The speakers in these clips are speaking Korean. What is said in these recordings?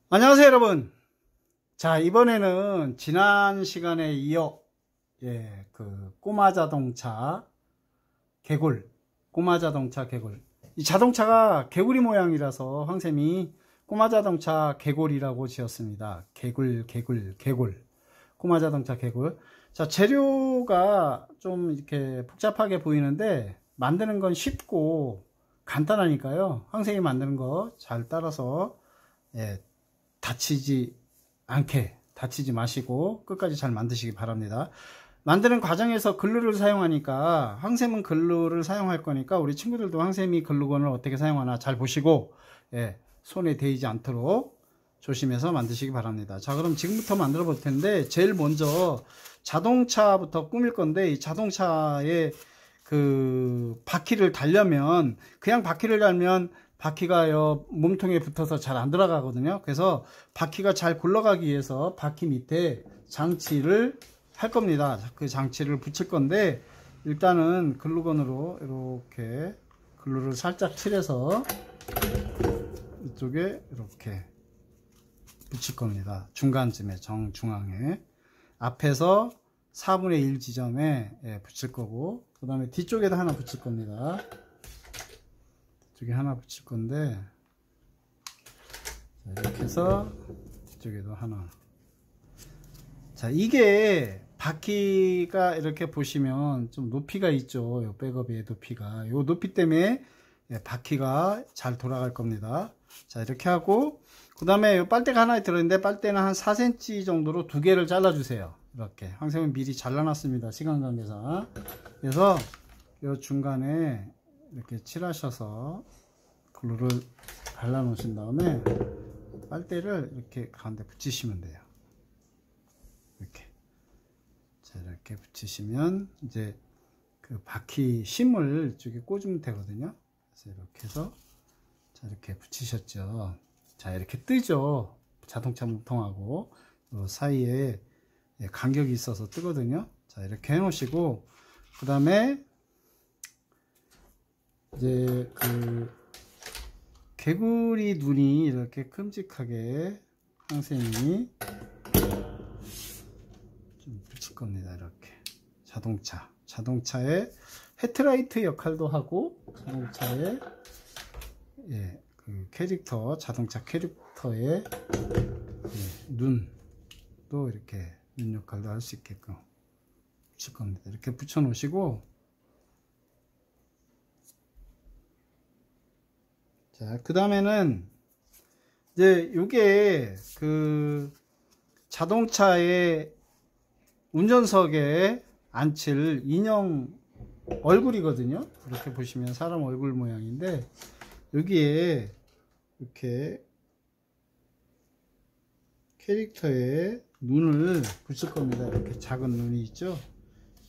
안녕하세요 여러분. 자, 이번에는 지난 시간에 이어 꼬마 자동차 개굴, 이 자동차가 개구리 모양이라서 황쌤이 꼬마 자동차 개굴이라고 지었습니다. 개굴, 꼬마 자동차 개굴. 자, 재료가 좀 이렇게 복잡하게 보이는데 만드는 건 쉽고 간단하니까요, 황쌤이 만드는 거 잘 따라서 다치지 마시고 끝까지 잘 만드시기 바랍니다. 만드는 과정에서 글루를 사용하니까, 황쌤은 글루를 사용할 거니까 우리 친구들도 황쌤이 글루건을 어떻게 사용하나 잘 보시고 손에 대이지 않도록 조심해서 만드시기 바랍니다. 자, 그럼 지금부터 만들어 볼 텐데, 제일 먼저 자동차부터 꾸밀 건데, 이 자동차에 그 바퀴를 달려면, 그냥 바퀴를 달면 바퀴가요 몸통에 붙어서 잘 안 들어가거든요. 그래서 바퀴가 잘 굴러가기 위해서 바퀴 밑에 장치를 할 겁니다. 그 장치를 붙일 건데, 일단은 글루건으로 이렇게 글루를 살짝 칠해서 이쪽에 이렇게 붙일 겁니다. 중간쯤에, 정중앙에, 앞에서 4분의 1 지점에 붙일 거고, 그 다음에 뒤쪽에도 하나 붙일 겁니다. 뒤쪽에 하나 붙일 건데, 자, 이렇게 해서 뒤쪽에도 하나. 자, 이게 바퀴가 이렇게 보시면 좀 높이가 있죠. 요 백업의 높이가, 요 높이 때문에 바퀴가 잘 돌아갈 겁니다. 자, 이렇게 하고, 그 다음에 요 빨대가 하나 들어있는데, 빨대는 한 4cm 정도로 두 개를 잘라 주세요. 이렇게 황쌤은 미리 잘라놨습니다, 시간 관계상. 그래서 요 중간에 이렇게 칠하셔서 글루를 발라 놓으신 다음에 빨대를 이렇게 가운데 붙이시면 돼요. 이렇게. 자, 이렇게 붙이시면 이제 그 바퀴 심을 이쪽에 꽂으면 되거든요. 그래서 이렇게 해서, 자, 이렇게 붙이셨죠. 자, 이렇게 뜨죠. 자동차 몸통하고 요 사이에 간격이 있어서 뜨거든요. 자, 이렇게 해 놓으시고, 그 다음에 이제 그 개구리 눈이 이렇게 큼직하게 황쌤이 좀 붙일 겁니다. 이렇게 자동차의 헤드라이트 역할도 하고, 자동차의 그 캐릭터, 자동차 캐릭터의 눈도 이렇게 눈 역할도 할 수 있게끔 붙일 겁니다. 이렇게 붙여 놓으시고, 자, 그 다음에는 이제 요게 그 자동차의 운전석에 앉힐 인형 얼굴이거든요. 이렇게 보시면 사람 얼굴 모양인데, 여기에 이렇게 캐릭터에 눈을 붙일 겁니다. 이렇게 작은 눈이 있죠.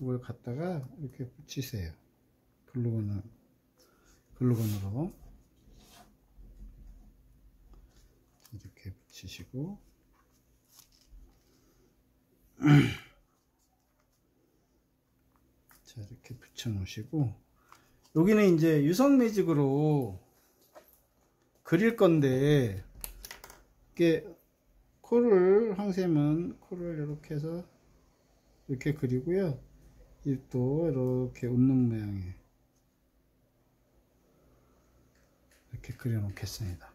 이걸 갖다가 이렇게 붙이세요. 글루건으로 이렇게 붙이시고, 자, 이렇게 붙여 놓으시고, 여기는 이제 유성 매직으로 그릴 건데, 이게 황쌤은 코를 이렇게 해서 이렇게 그리고요, 입도 이렇게 웃는 모양에 이렇게 그려 놓겠습니다.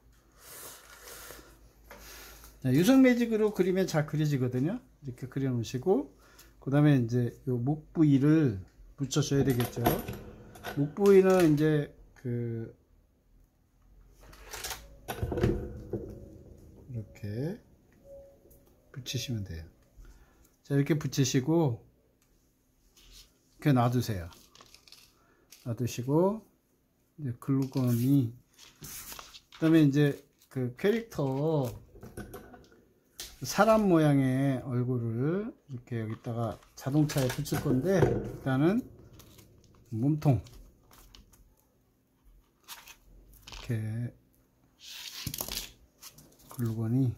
자, 유성 매직으로 그리면 잘 그려지거든요. 이렇게 그려 놓으시고, 그 다음에 이제 요 목 부위를 붙여줘야 되겠죠. 목 부위는 이제 이렇게 붙이시면 돼요. 자, 이렇게 붙이시고 이렇게 놔두세요. 놔두시고, 이제 글루건이, 그 다음에 이제 그 캐릭터 사람 모양의 얼굴을 이렇게 여기다가 자동차에 붙일 건데, 일단은 몸통 이렇게 글루건이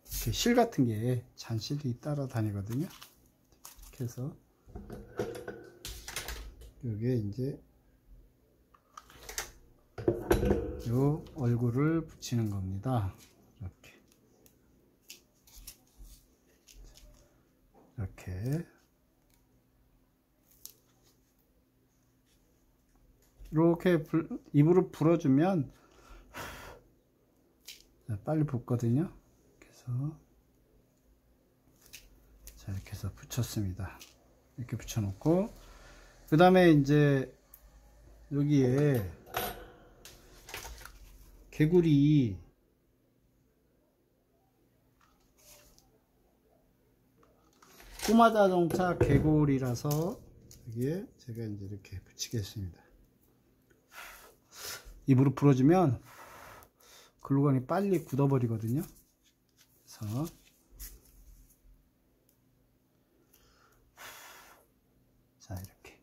이렇게 실 같은 게 잔실이 따라다니거든요. 이렇게 해서 여기에 이제 요 얼굴을 붙이는 겁니다. 이렇게. 이렇게 입으로 불어주면 빨리 붓거든요. 그래서 자, 이렇게 해서 붙였습니다. 이렇게 붙여놓고, 그 다음에 이제 여기에 개구리 꼬마 자동차 개구리라서 여기에 제가 이제 이렇게 붙이겠습니다. 입으로 불어주면 글루건이 빨리 굳어버리거든요. 그래서 자, 이렇게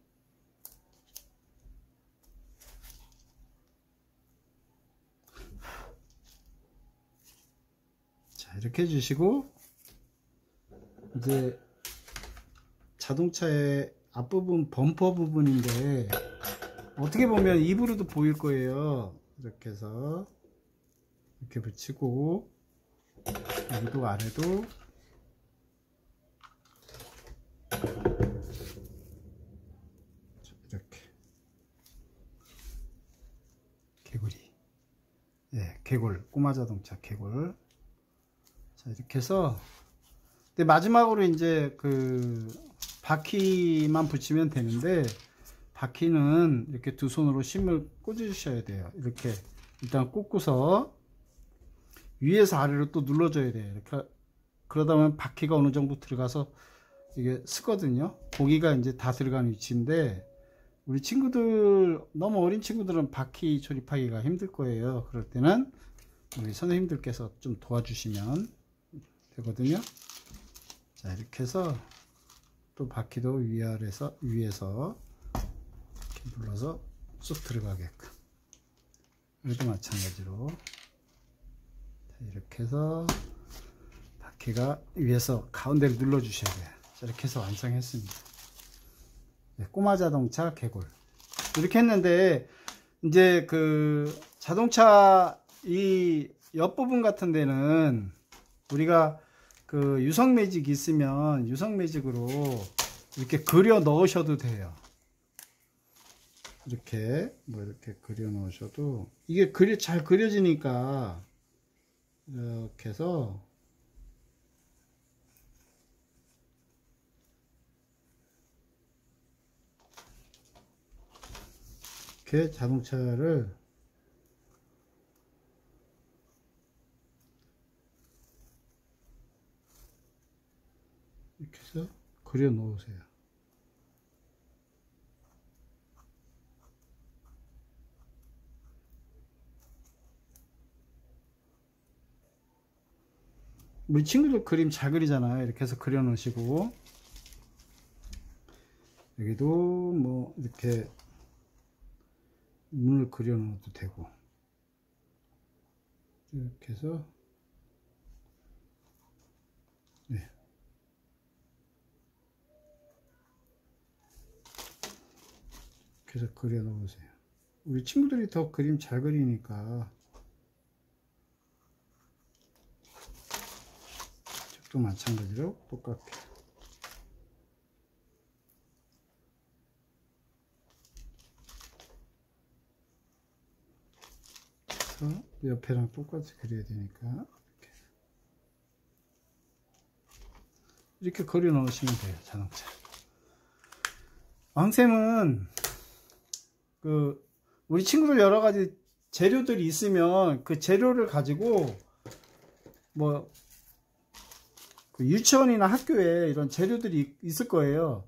자, 이렇게 해주시고, 이제 자동차의 앞부분 범퍼 부분인데 어떻게 보면 입으로도 보일 거예요. 이렇게 해서 이렇게 붙이고, 여기도 아래도 이렇게 개구리, 예, 개굴, 꼬마 자동차 개굴. 자, 이렇게 해서, 근데 마지막으로 이제 그 바퀴만 붙이면 되는데, 바퀴는 이렇게 두 손으로 심을 꽂아 주셔야 돼요. 이렇게 일단 꽂고서 위에서 아래로 또 눌러줘야 돼요. 이렇게. 그러다 보면 바퀴가 어느 정도 들어가서 이게 쓰거든요. 고기가 이제 다 들어가는 위치인데, 우리 친구들, 너무 어린 친구들은 바퀴 조립하기가 힘들 거예요. 그럴 때는 우리 선생님들께서 좀 도와주시면 되거든요. 자, 이렇게 해서 또 바퀴도 위에서 이렇게 눌러서 쑥 들어가게끔, 여기도 마찬가지로 자, 이렇게 해서 바퀴가 위에서 가운데를 눌러 주셔야 돼요. 자, 이렇게 해서 완성했습니다. 네, 꼬마 자동차 개굴. 이렇게 했는데, 이제 그 자동차 이 옆부분 같은 데는 우리가 그 유성 매직 있으면 유성 매직으로 이렇게 그려 넣으셔도 돼요. 이렇게 뭐 이렇게 그려 넣으셔도 이게 잘 그려지니까, 이렇게 해서 이렇게 자동차를 이렇게 해서 그려 놓으세요. 우리 친구들 그림 잘 그리잖아요. 이렇게 해서 그려 놓으시고, 여기도 뭐 이렇게 문을 그려 놓어도 되고, 이렇게 해서, 네. 이렇게 해서 그려 놓으세요. 우리 친구들이 더 그림 잘 그리니까. 또 마찬가지로 똑같게 그래서 옆에랑 똑같이 그려야 되니까 이렇게 그려 넣으시면 돼요. 자동차. 왕쌤은 그 우리 친구들 여러 가지 재료들이 있으면 그 재료를 가지고 뭐 그 유치원이나 학교에 이런 재료들이 있을 거예요.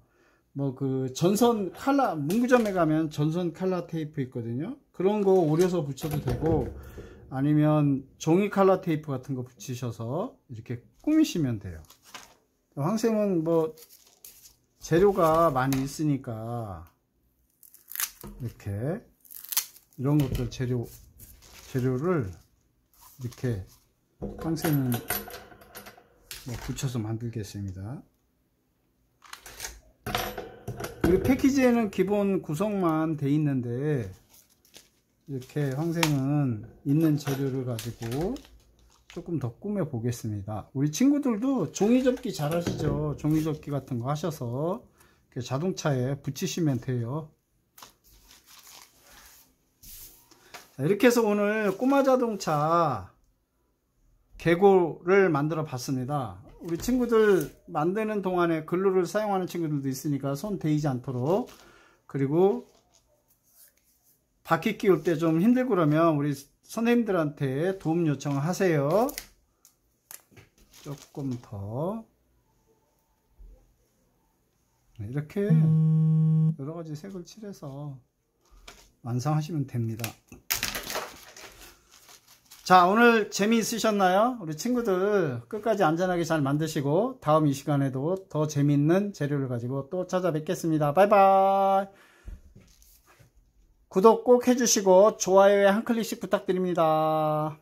뭐 그 전선 칼라, 문구점에 가면 전선 칼라 테이프 있거든요. 그런 거 오려서 붙여도 되고, 아니면 종이 칼라 테이프 같은 거 붙이셔서 이렇게 꾸미시면 돼요. 황쌤은 뭐 재료가 많이 있으니까 이렇게 이런 것들 재료를 이렇게 황쌤은 뭐 붙여서 만들겠습니다. 우리 패키지에는 기본 구성만 돼 있는데, 이렇게 황생은 있는 재료를 가지고 조금 더 꾸며 보겠습니다. 우리 친구들도 종이접기 잘 하시죠? 종이접기 같은 거 하셔서 자동차에 붙이시면 돼요. 자, 이렇게 해서 오늘 꼬마 자동차 개고를 만들어 봤습니다. 우리 친구들 만드는 동안에 글루를 사용하는 친구들도 있으니까 손 데이지 않도록, 그리고 바퀴 끼울 때 좀 힘들고 그러면 우리 선생님들한테 도움 요청을 하세요. 조금 더 이렇게 여러가지 색을 칠해서 완성하시면 됩니다. 자, 오늘 재미있으셨나요? 우리 친구들 끝까지 안전하게 잘 만드시고 다음 이 시간에도 더 재미있는 재료를 가지고 또 찾아뵙겠습니다. 바이바이. 구독 꼭 해주시고 좋아요에 한 클릭씩 부탁드립니다.